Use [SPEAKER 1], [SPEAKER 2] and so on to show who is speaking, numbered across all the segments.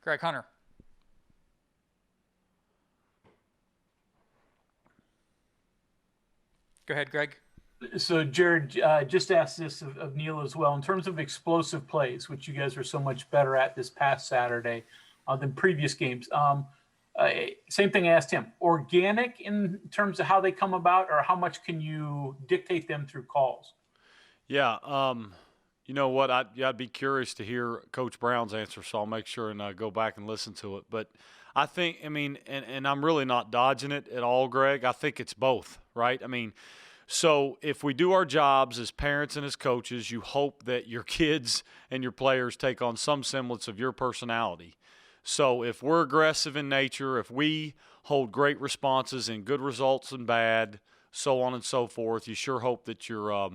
[SPEAKER 1] Greg Hunter. Go ahead, Greg.
[SPEAKER 2] So, Gerad, just asked this of Neil as well. In terms of explosive plays, which you guys were so much better at this past Saturday than previous games, same thing I asked him. Organic in terms of how they come about, or how much can you dictate them through calls?
[SPEAKER 3] Yeah, you know what? I'd be curious to hear Coach Brown's answer, so I'll make sure and go back and listen to it. But I think, I mean, and I'm really not dodging it at all, Greg. I think it's both, right? I mean, so if we do our jobs as parents and as coaches, you hope that your kids and your players take on some semblance of your personality. So if we're aggressive in nature, if we hold great responses and good results and bad, so on and so forth, you sure hope that your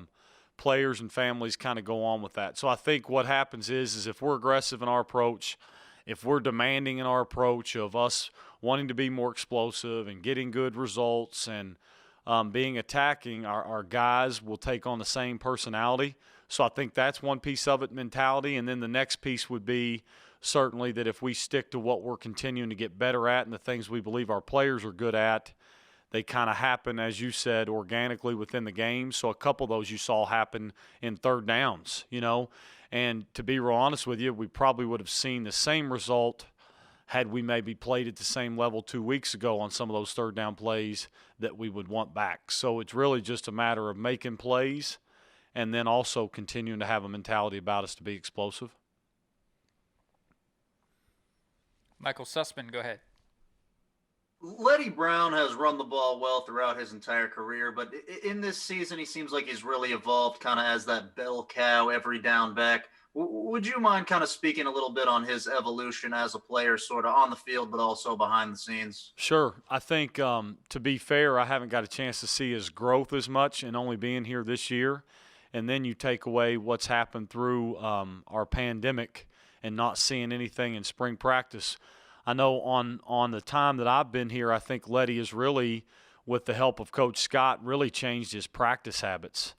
[SPEAKER 3] players and families kind of go on with that. So I think what happens is if we're aggressive in our approach, if we're demanding in our approach of us wanting to be more explosive and getting good results and being attacking, our guys will take on the same personality. So I think that's one piece of it, mentality. And then the next piece would be certainly that if we stick to what we're continuing to get better at and the things we believe our players are good at, they kind of happen, as you said, organically within the game. So a couple of those you saw happen in third downs, you know. And to be real honest with you, we probably would have seen the same result had we maybe played at the same level 2 weeks ago on some of those third down plays that we would want back. So it's really just a matter of making plays and then also continuing to have a mentality about us to be explosive.
[SPEAKER 1] Michael Sussman, go ahead.
[SPEAKER 4] Letty Brown has run the ball well throughout his entire career, but in this season, he seems like he's really evolved kind of as that bell cow every down back. Would you mind kind of speaking a little bit on his evolution as a player, sort of on the field, but also behind the scenes?
[SPEAKER 3] Sure. I think, to be fair, I haven't got a chance to see his growth as much and only being here this year. And then you take away what's happened through our pandemic and not seeing anything in spring practice. I know on the time that I've been here, I think Letty has really, with the help of Coach Scott, really changed his practice habits.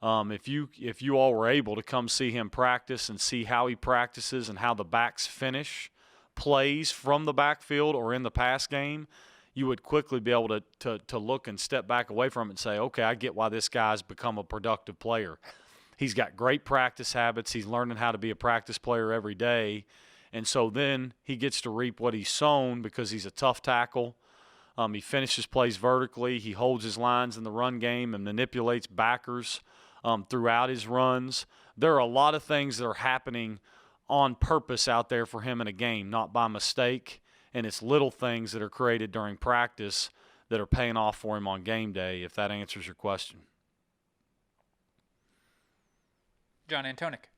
[SPEAKER 3] If you all were able to come see him practice and see how he practices and how the backs finish plays from the backfield or in the pass game, you would quickly be able to look and step back away from it and say, okay, I get why this guy's become a productive player. He's got great practice habits. He's learning how to be a practice player every day. And so then he gets to reap what he's sown because he's a tough tackle. He finishes plays vertically. He holds his lines in the run game and manipulates backers throughout his runs. There are a lot of things that are happening on purpose out there for him in a game, not by mistake. And it's little things that are created during practice that are paying off for him on game day, if that answers your question.
[SPEAKER 1] John Antonic.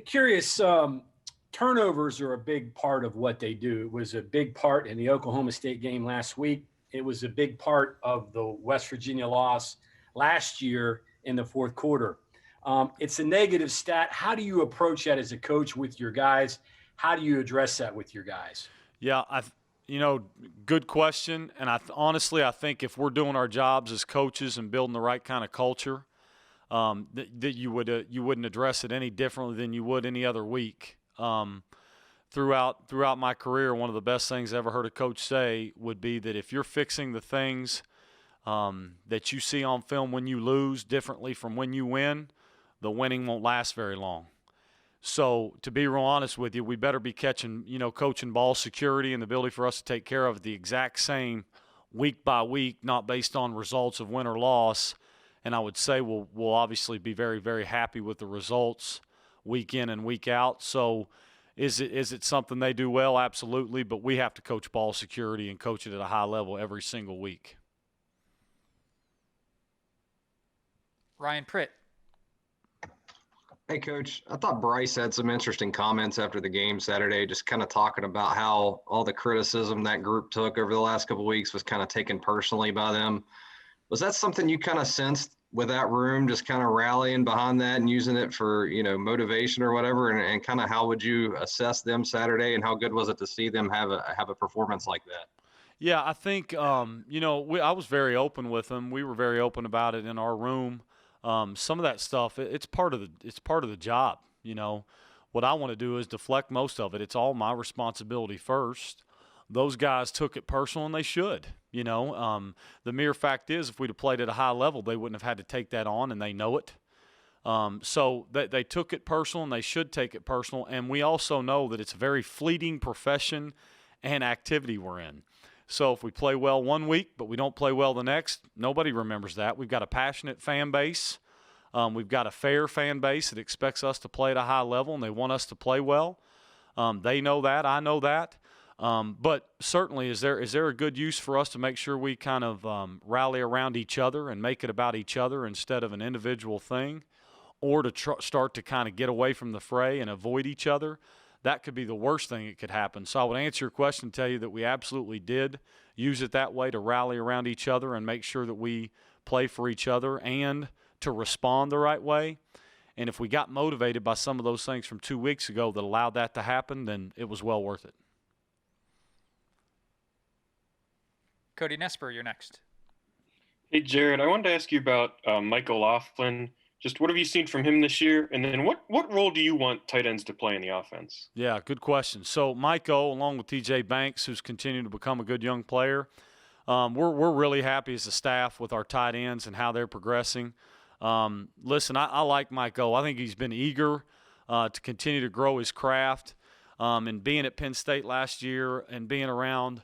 [SPEAKER 5] Curious, turnovers are a big part of what they do. It was a big part in the Oklahoma State game last week. It was a big part of the West Virginia loss last year in the fourth quarter. It's a negative stat. How do you approach that as a coach with your guys? How do you address that with your guys?
[SPEAKER 3] Yeah, good question. And honestly, I think if we're doing our jobs as coaches and building the right kind of culture, that you wouldn't address it any differently than you would any other week. Throughout my career, one of the best things I ever heard a coach say would be that if you're fixing the things that you see on film when you lose differently from when you win, the winning won't last very long. So to be real honest with you, we better be coaching ball security and the ability for us to take care of the exact same week by week, not based on results of win or loss. And I would say we'll obviously be very, very happy with the results week in and week out. So is it something they do well? Absolutely. But we have to coach ball security and coach it at a high level every single week.
[SPEAKER 1] Ryan Pritt.
[SPEAKER 6] Hey, Coach. I thought Bryce had some interesting comments after the game Saturday, just kind of talking about how all the criticism that group took over the last couple of weeks was kind of taken personally by them. Was that something you kind of sensed with that room, just kind of rallying behind that and using it for, motivation or whatever? And kind of how would you assess them Saturday, and how good was it to see them have a performance like that?
[SPEAKER 3] Yeah, I think, I was very open with them. We were very open about it in our room. Some of that stuff, it's part of the job. what I want to do is deflect most of it. It's all my responsibility first. Those guys took it personal, and they should. The mere fact is, if we'd have played at a high level, they wouldn't have had to take that on, and they know it. So they took it personal, and they should take it personal. And we also know that it's a very fleeting profession and activity we're in. So if we play well one week, but we don't play well the next, nobody remembers that. We've got a passionate fan base. We've got a fair fan base that expects us to play at a high level, and they want us to play well. They know that. I know that. But certainly, is there a good use for us to make sure we kind of rally around each other and make it about each other instead of an individual thing, or to start to kind of get away from the fray and avoid each other? That could be the worst thing that could happen. So I would answer your question and tell you that we absolutely did use it that way, to rally around each other and make sure that we play for each other and to respond the right way. And if we got motivated by some of those things from 2 weeks ago that allowed that to happen, then it was well worth it.
[SPEAKER 1] Cody Nesper, you're next.
[SPEAKER 7] Hey, Gerad, I wanted to ask you about Michael Laughlin. Just what have you seen from him this year? And then what role do you want tight ends to play in the offense?
[SPEAKER 3] Yeah, good question. So Michael, along with TJ Banks, who's continued to become a good young player, we're really happy as a staff with our tight ends and how they're progressing. Listen, I like Michael. I think he's been eager to continue to grow his craft. And being at Penn State last year and being around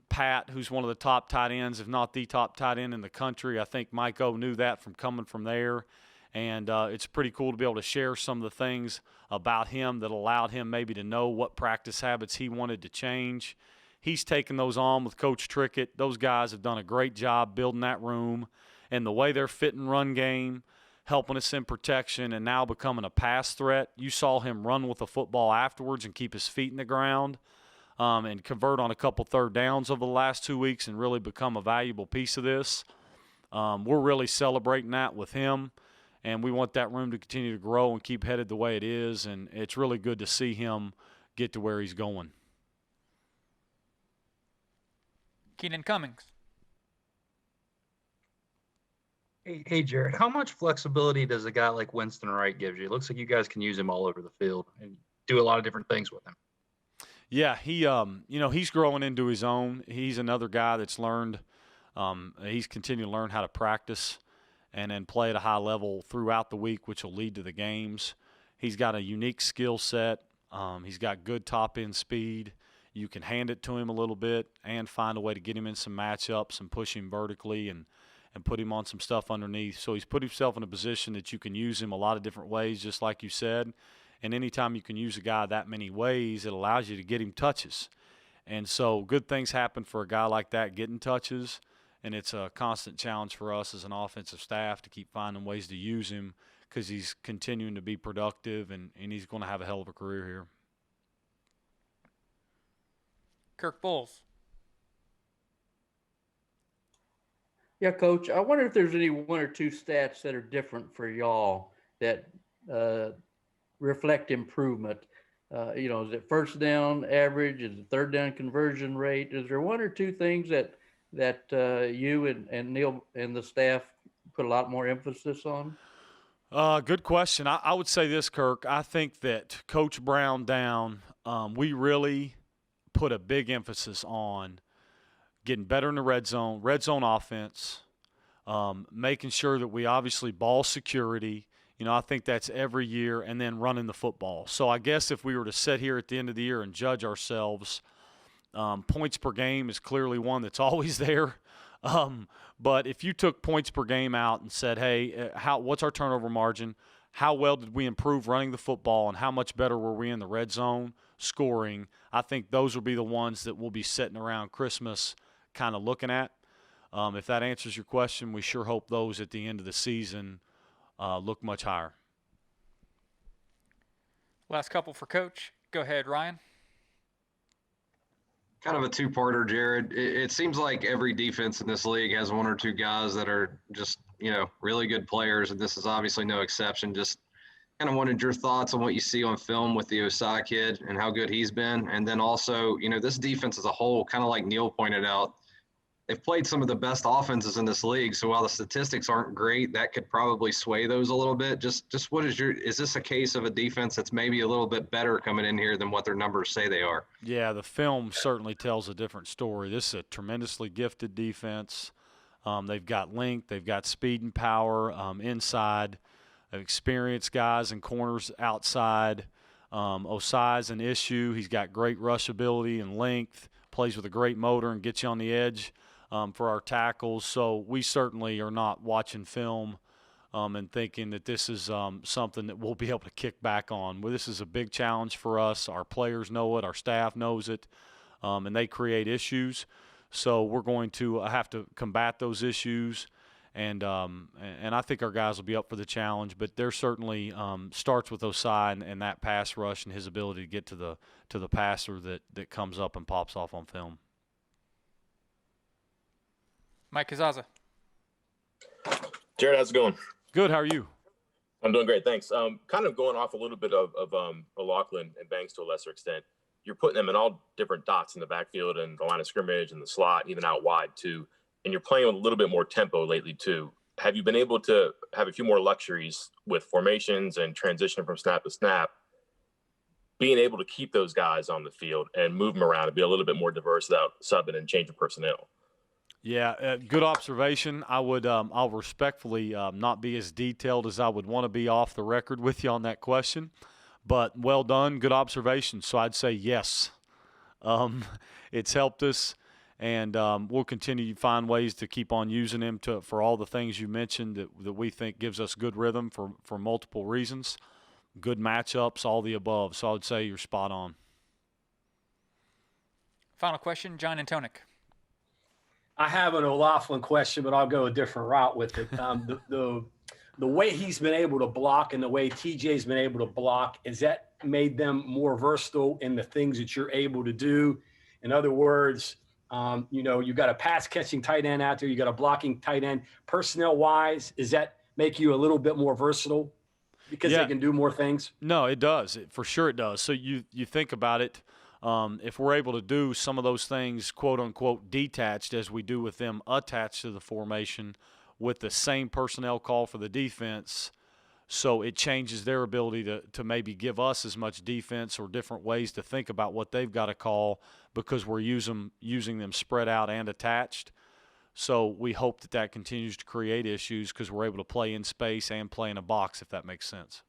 [SPEAKER 3] Pat, who's one of the top tight ends, if not the top tight end in the country. I think Mike O knew that from coming from there. And it's pretty cool to be able to share some of the things about him that allowed him maybe to know what practice habits he wanted to change. He's taken those on with Coach Trickett. Those guys have done a great job building that room. And the way they're fitting run game, helping us in protection, and now becoming a pass threat. You saw him run with the football afterwards and keep his feet in the ground. And convert on a couple third downs over the last 2 weeks and really become a valuable piece of this. We're really celebrating that with him, and we want that room to continue to grow and keep headed the way it is, and it's really good to see him get to where he's going.
[SPEAKER 1] Keenan Cummings.
[SPEAKER 8] Hey, Gerad, how much flexibility does a guy like Winston Wright give you? It looks like you guys can use him all over the field and do a lot of different things with him.
[SPEAKER 3] Yeah, he's growing into his own. He's another guy that's learned. He's continued to learn how to practice and then play at a high level throughout the week, which will lead to the games. He's got a unique skill set. He's got good top-end speed. You can hand it to him a little bit and find a way to get him in some matchups and push him vertically and put him on some stuff underneath. So he's put himself in a position that you can use him a lot of different ways, just like you said. And anytime you can use a guy that many ways, it allows you to get him touches. And so good things happen for a guy like that getting touches, and it's a constant challenge for us as an offensive staff to keep finding ways to use him because he's continuing to be productive, and he's going to have a hell of a career here.
[SPEAKER 1] Kirk Bowles.
[SPEAKER 9] Yeah, Coach, I wonder if there's any one or two stats that are different for y'all that reflect improvement. Is it first down average? Is it third down conversion rate? Is there one or two things that you and Neil and the staff put a lot more emphasis on?
[SPEAKER 3] Good question. I would say this, Kirk. I think that Coach Brown down, we really put a big emphasis on getting better in the red zone offense, making sure that we obviously ball security. I think that's every year, and then running the football. So I guess if we were to sit here at the end of the year and judge ourselves, points per game is clearly one that's always there. But if you took points per game out and said, hey, what's our turnover margin? How well did we improve running the football, and how much better were we in the red zone scoring? I think those will be the ones that we'll be sitting around Christmas kind of looking at. If that answers your question, we sure hope those at the end of the season look much higher.
[SPEAKER 1] Last couple for Coach. Go ahead, Ryan.
[SPEAKER 6] Kind of a two-parter, Gerad. It seems like every defense in this league has one or two guys that are just, really good players, and this is obviously no exception. Just kind of wanted your thoughts on what you see on film with the Osai kid and how good he's been. And then also, this defense as a whole, kind of like Neil pointed out, they've played some of the best offenses in this league. So while the statistics aren't great, that could probably sway those a little bit. Just what is this a case of a defense that's maybe a little bit better coming in here than what their numbers say they are?
[SPEAKER 3] Yeah, the film certainly tells a different story. This is a tremendously gifted defense. They've got length, they've got speed and power inside, experienced guys and corners outside. Osai's an issue. He's got great rush ability and length, plays with a great motor and gets you on the edge for our tackles. So we certainly are not watching film and thinking that this is something that we'll be able to kick back on. Well, this is a big challenge for us. Our players know it. Our staff knows it, and they create issues. So we're going to have to combat those issues, and I think our guys will be up for the challenge. But there certainly starts with Osai and that pass rush and his ability to get to the passer that comes up and pops off on film.
[SPEAKER 1] Mike Kazaza.
[SPEAKER 10] Gerad, how's it going?
[SPEAKER 3] Good. How are you?
[SPEAKER 10] I'm doing great, thanks. Kind of going off a little bit of Laughlin and Banks to a lesser extent. You're putting them in all different dots in the backfield and the line of scrimmage and the slot, even out wide too. And you're playing with a little bit more tempo lately too. Have you been able to have a few more luxuries with formations and transition from snap to snap, being able to keep those guys on the field and move them around and be a little bit more diverse without subbing and changing personnel?
[SPEAKER 3] Yeah, good observation. I'll respectfully not be as detailed as I would want to be off the record with you on that question, but well done, good observation. So I'd say yes. It's helped us, and we'll continue to find ways to keep on using him for all the things you mentioned that we think gives us good rhythm for multiple reasons, good matchups, all the above. So I would say you're spot on.
[SPEAKER 1] Final question, John Antonic.
[SPEAKER 5] I have an O'Laughlin question, but I'll go a different route with it. The way he's been able to block and the way TJ's been able to block, has that made them more versatile in the things that you're able to do? In other words, you got a pass catching tight end out there, you got a blocking tight end. Personnel wise, does that make you a little bit more versatile because they can do more things?
[SPEAKER 3] No, it does. For sure it does. So you think about it. If we're able to do some of those things, quote unquote, detached as we do with them attached to the formation with the same personnel call for the defense, so it changes their ability to maybe give us as much defense or different ways to think about what they've got to call because we're using them spread out and attached. So we hope that continues to create issues because we're able to play in space and play in a box, if that makes sense.